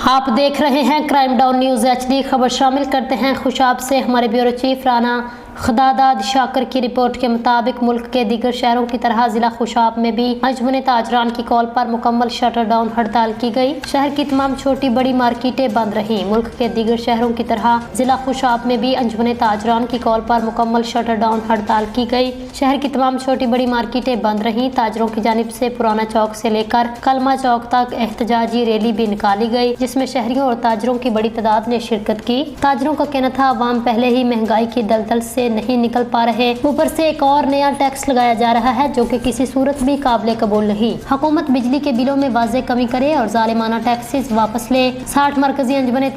आप देख रहे हैं क्राइम डाउन न्यूज़ HD। खबर शामिल करते हैं खुशाब से। हमारे ब्यूरो चीफ राना खदादाद शाकर की रिपोर्ट के मुताबिक मुल्क के दीगर शहरों की तरह जिला खुशाब में भी अंजुमन ताजरान की कॉल पर मुकम्मल शटर डाउन हड़ताल की गई। शहर की तमाम छोटी बड़ी मार्केटें बंद रहीं। मुल्क के दीगर शहरों की तरह जिला खुशाब में भी अंजुमन ताजरान की कॉल पर मुकम्मल शटर डाउन हड़ताल की गई। शहर की तमाम छोटी बड़ी मार्केटें बंद रहीं। ताजरों की जानिब से पुराना चौक से लेकर कलमा चौक तक एहतजाजी रैली भी निकाली गई, जिसमें शहरियों और ताजरों की बड़ी तादाद ने शिरकत की। ताजरों का कहना था अवाम पहले ही महंगाई की दलदल से नहीं निकल पा रहे, ऊपर से एक और नया टैक्स लगाया जा रहा है जो कि किसी सूरत भी काबिल कबूल नहीं। हुकूमत बिजली के बिलों में वाज़े कमी करे और जालिमाना टैक्सेस वापस ले। 60 मरकजी अंजुमन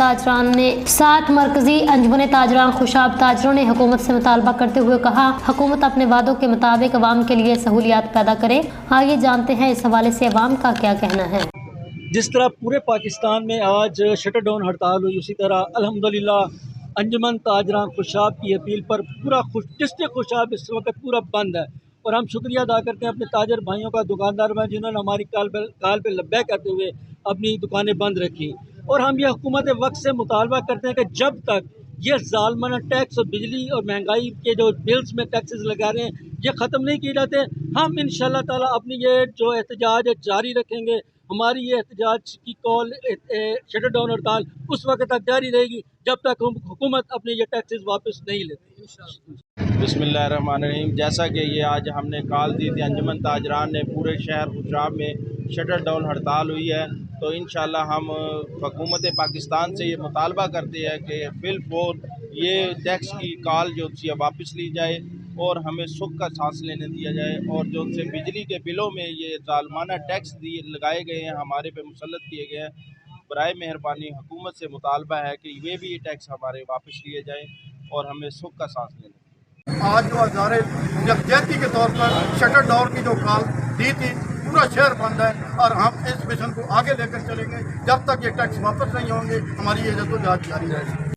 ताजरान खुशाब ताजरों ने हुकूमत से मुतालबा करते हुए कहा, हुकूमत अपने वादों के मुताबिक अवाम के लिए सहूलियात पैदा करे। आइए जानते हैं इस हवाले से अवाम का क्या कहना है। जिस तरह पूरे पाकिस्तान में आज शटर डाउन हड़ताल हुई, उसी तरह अल्हम्दुलिल्लाह अंजुमन ताजरान खुशाब की अपील पर पूरा डिस्ट्रिक्ट खुशाब इस वक्त पूरा बंद है। और हम शुक्रिया अदा करते हैं अपने ताजर भाइयों का, दुकानदार भाई जिन्होंने हमारी काल पे लब्बे करते हुए अपनी दुकानें बंद रखी। और हम ये हुकूमत वक्त से मुतालबा करते हैं कि जब तक ये ज़ालमाना टैक्स और बिजली और महंगाई के जो बिल्स में टैक्सेस लगा रहे हैं ये ख़त्म नहीं किए जाते, हम इंशाअल्लाह ताला अपनी ये जो एहतजाज है जारी रखेंगे। हमारी ये एहतजाज की कॉल शटर डाउन हड़ताल उस वक्त तक जारी रहेगी जब तक हुकूमत अपने ये टैक्सेस वापस नहीं लेती। बिस्मिल्लाहिर्रहमानिर्रहीम। जैसा कि ये आज हमने कॉल दी थी, अंजुमन ताजरान ने पूरे शहर खुशाब में शटर डाउन हड़ताल हुई है, तो इंशाल्लाह हम हुकूमत पाकिस्तान से ये मुतालबा करते हैं कि फिलफौर ये टैक्स की कॉल जो थी वापस ली जाए और हमें सुख का सांस लेने दिया जाए। और जो उनसे बिजली के बिलों में ये ज़ालमाना टैक्स लगाए गए हैं, हमारे पे मुसल्लत किए गए हैं, बराए मेहरबानी हुकूमत से मुतालबा है कि ये भी टैक्स हमारे वापस लिए जाएँ और हमें सुख का सांस लेने दें। आज जो हज़ारे यकजहती के तौर पर शटर डाउन की जो कॉल दी थी, पूरा शहर बंद है और हम इस मिशन को आगे लेकर चलेंगे जब तक ये टैक्स वापस नहीं होंगे। हमारी ये जद्दोजहद जारी रहेगी।